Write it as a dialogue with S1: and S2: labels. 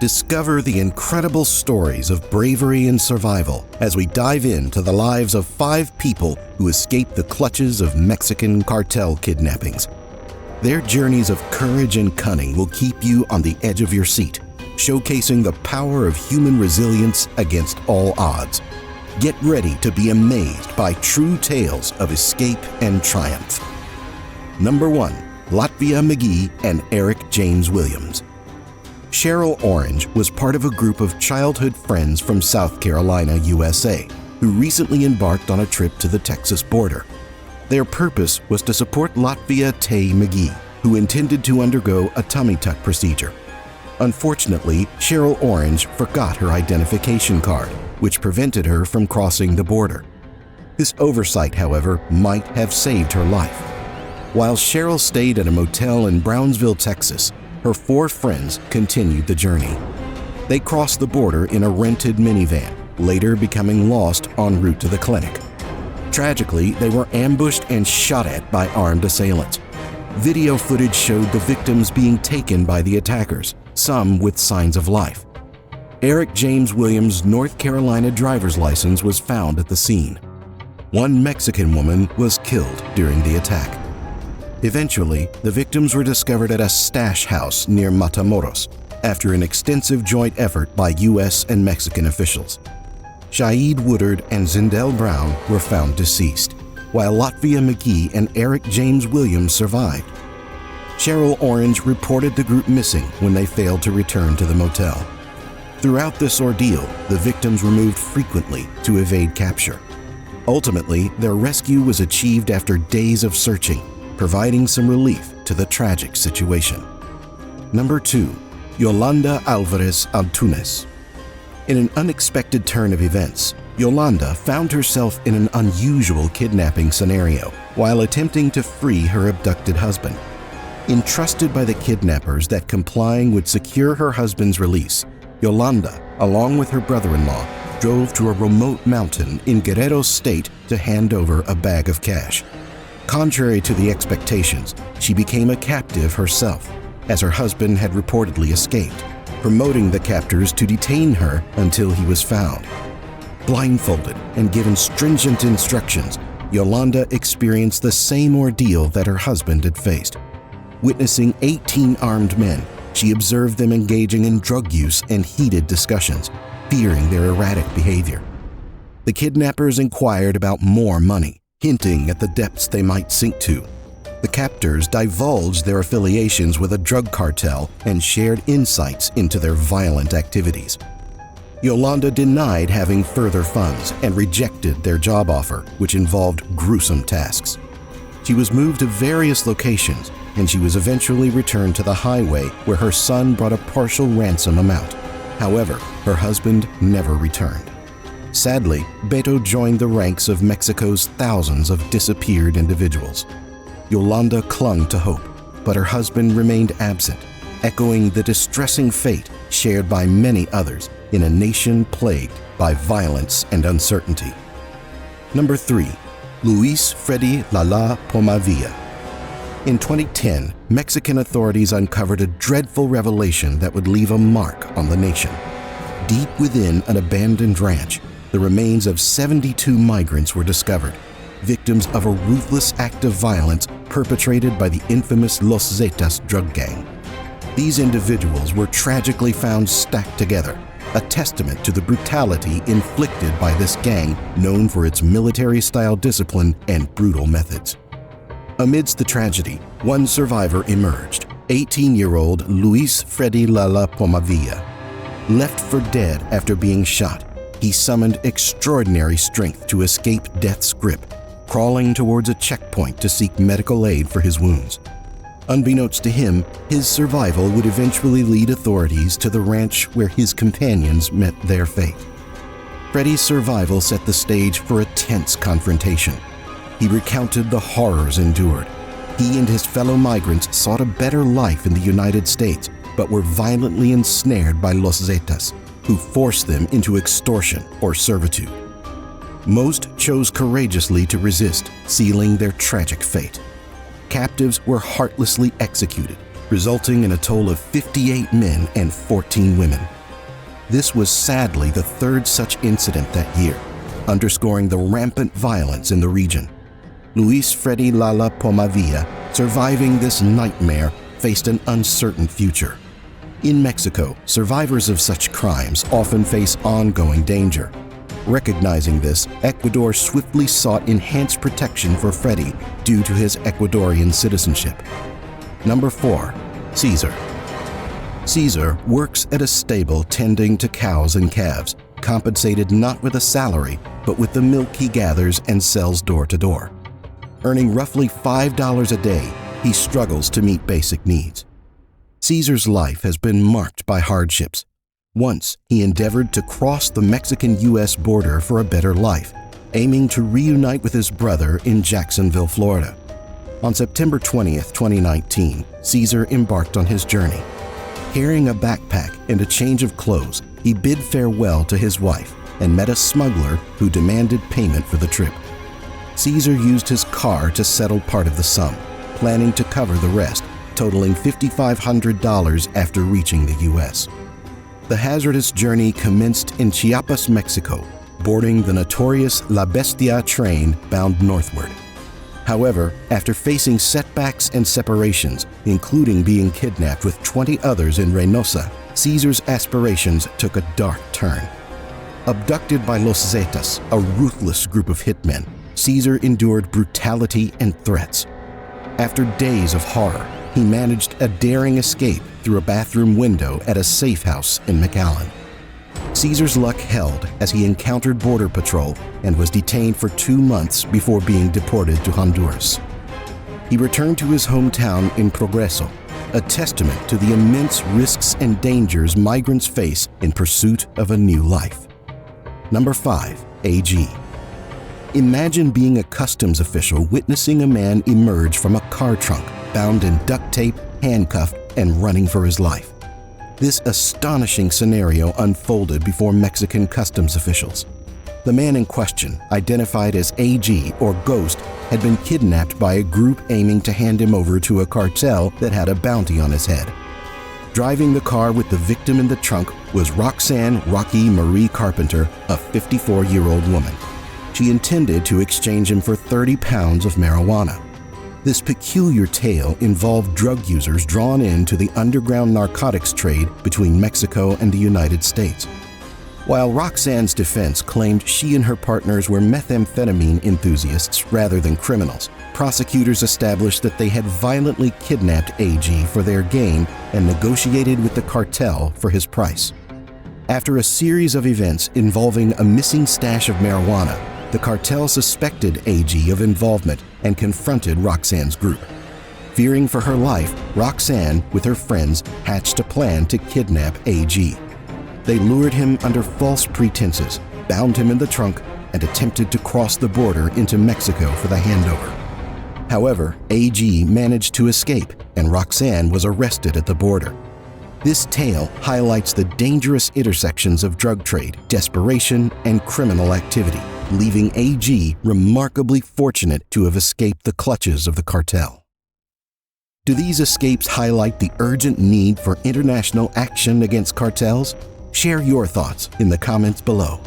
S1: Discover the incredible stories of bravery and survival as we dive into the lives of 5 people who escaped the clutches of Mexican cartel kidnappings. Their journeys of courage and cunning will keep you on the edge of your seat, showcasing the power of human resilience against all odds. Get ready to be amazed by true tales of escape and triumph. Number 1. Latvia McGee and Eric James Williams. Cheryl Orange was part of a group of childhood friends from South Carolina, USA, who recently embarked on a trip to the Texas border. Their purpose was to support Latvia Tay McGee, who intended to undergo a tummy tuck procedure. Unfortunately, Cheryl Orange forgot her identification card, which prevented her from crossing the border. This oversight, however, might have saved her life. While Cheryl stayed at a motel in Brownsville, Texas, her 4 friends continued the journey. They crossed the border in a rented minivan, later becoming lost en route to the clinic. Tragically, they were ambushed and shot at by armed assailants. Video footage showed the victims being taken by the attackers, some with signs of life. Eric James Williams' North Carolina driver's license was found at the scene. One Mexican woman was killed during the attack. Eventually, the victims were discovered at a stash house near Matamoros after an extensive joint effort by U.S. and Mexican officials. Shaid Woodard and Zindel Brown were found deceased, while Latvia McGee and Eric James Williams survived. Cheryl Orange reported the group missing when they failed to return to the motel. Throughout this ordeal, the victims were moved frequently to evade capture. Ultimately, their rescue was achieved after days of searching, providing some relief to the tragic situation. Number 2. Yolanda Alvarez Antunes. In an unexpected turn of events, Yolanda found herself in an unusual kidnapping scenario while attempting to free her abducted husband. Entrusted by the kidnappers that complying would secure her husband's release, Yolanda, along with her brother-in-law, drove to a remote mountain in Guerrero State to hand over a bag of cash. Contrary to the expectations, she became a captive herself, as her husband had reportedly escaped, promoting the captors to detain her until he was found. Blindfolded and given stringent instructions, Yolanda experienced the same ordeal that her husband had faced. Witnessing 18 armed men, she observed them engaging in drug use and heated discussions, fearing their erratic behavior. The kidnappers inquired about more money, hinting at the depths they might sink to. The captors divulged their affiliations with a drug cartel and shared insights into their violent activities. Yolanda denied having further funds and rejected their job offer, which involved gruesome tasks. She was moved to various locations, and she was eventually returned to the highway where her son brought a partial ransom amount. However, her husband never returned. Sadly, Beto joined the ranks of Mexico's thousands of disappeared individuals. Yolanda clung to hope, but her husband remained absent, echoing the distressing fate shared by many others in a nation plagued by violence and uncertainty. Number 3. Luis Freddy Lala Pomavilla. In 2010, Mexican authorities uncovered a dreadful revelation that would leave a mark on the nation. Deep within an abandoned ranch, the remains of 72 migrants were discovered, victims of a ruthless act of violence perpetrated by the infamous Los Zetas drug gang. These individuals were tragically found stacked together, a testament to the brutality inflicted by this gang known for its military-style discipline and brutal methods. Amidst the tragedy, one survivor emerged, 18-year-old Luis Freddy Lala Pomavilla. Left for dead after being shot, he summoned extraordinary strength to escape death's grip, crawling towards a checkpoint to seek medical aid for his wounds. Unbeknownst to him, his survival would eventually lead authorities to the ranch where his companions met their fate. Freddy's survival set the stage for a tense confrontation. He recounted the horrors endured. He and his fellow migrants sought a better life in the United States, but were violently ensnared by Los Zetas, who forced them into extortion or servitude. Most chose courageously to resist, sealing their tragic fate. Captives were heartlessly executed, resulting in a total of 58 men and 14 women. This was sadly the third such incident that year, underscoring the rampant violence in the region. Luis Freddy Lala Pomavilla, surviving this nightmare, faced an uncertain future. In Mexico, survivors of such crimes often face ongoing danger. Recognizing this, Ecuador swiftly sought enhanced protection for Freddy due to his Ecuadorian citizenship. Number 4. Caesar. Caesar works at a stable tending to cows and calves, compensated not with a salary, but with the milk he gathers and sells door to door. Earning roughly $5 a day, he struggles to meet basic needs. Caesar's life has been marked by hardships. Once, he endeavored to cross the Mexican-U.S. border for a better life, aiming to reunite with his brother in Jacksonville, Florida. On September 20th, 2019, Caesar embarked on his journey. Carrying a backpack and a change of clothes, he bid farewell to his wife and met a smuggler who demanded payment for the trip. Caesar used his car to settle part of the sum, planning to cover the rest, totaling $5,500 after reaching the U.S. The hazardous journey commenced in Chiapas, Mexico, boarding the notorious La Bestia train bound northward. However, after facing setbacks and separations, including being kidnapped with 20 others in Reynosa, Caesar's aspirations took a dark turn. Abducted by Los Zetas, a ruthless group of hitmen, Caesar endured brutality and threats. After days of horror, he managed a daring escape through a bathroom window at a safe house in McAllen. Caesar's luck held as he encountered Border Patrol and was detained for 2 months before being deported to Honduras. He returned to his hometown in Progreso, a testament to the immense risks and dangers migrants face in pursuit of a new life. Number 5. AG. Imagine being a customs official witnessing a man emerge from a car trunk, bound in duct tape, handcuffed, and running for his life. This astonishing scenario unfolded before Mexican customs officials. The man in question, identified as AG or Ghost, had been kidnapped by a group aiming to hand him over to a cartel that had a bounty on his head. Driving the car with the victim in the trunk was Roxanne Rocky Marie Carpenter, a 54-year-old woman. She intended to exchange him for 30 pounds of marijuana. This peculiar tale involved drug users drawn into the underground narcotics trade between Mexico and the United States. While Roxanne's defense claimed she and her partners were methamphetamine enthusiasts rather than criminals, prosecutors established that they had violently kidnapped AG for their gain and negotiated with the cartel for his price. After a series of events involving a missing stash of marijuana, the cartel suspected AG of involvement and confronted Roxanne's group. Fearing for her life, Roxanne, with her friends, hatched a plan to kidnap AG. They lured him under false pretenses, bound him in the trunk, and attempted to cross the border into Mexico for the handover. However, AG managed to escape, and Roxanne was arrested at the border. This tale highlights the dangerous intersections of drug trade, desperation, and criminal activity, leaving AG remarkably fortunate to have escaped the clutches of the cartel. Do these escapes highlight the urgent need for international action against cartels? Share your thoughts in the comments below.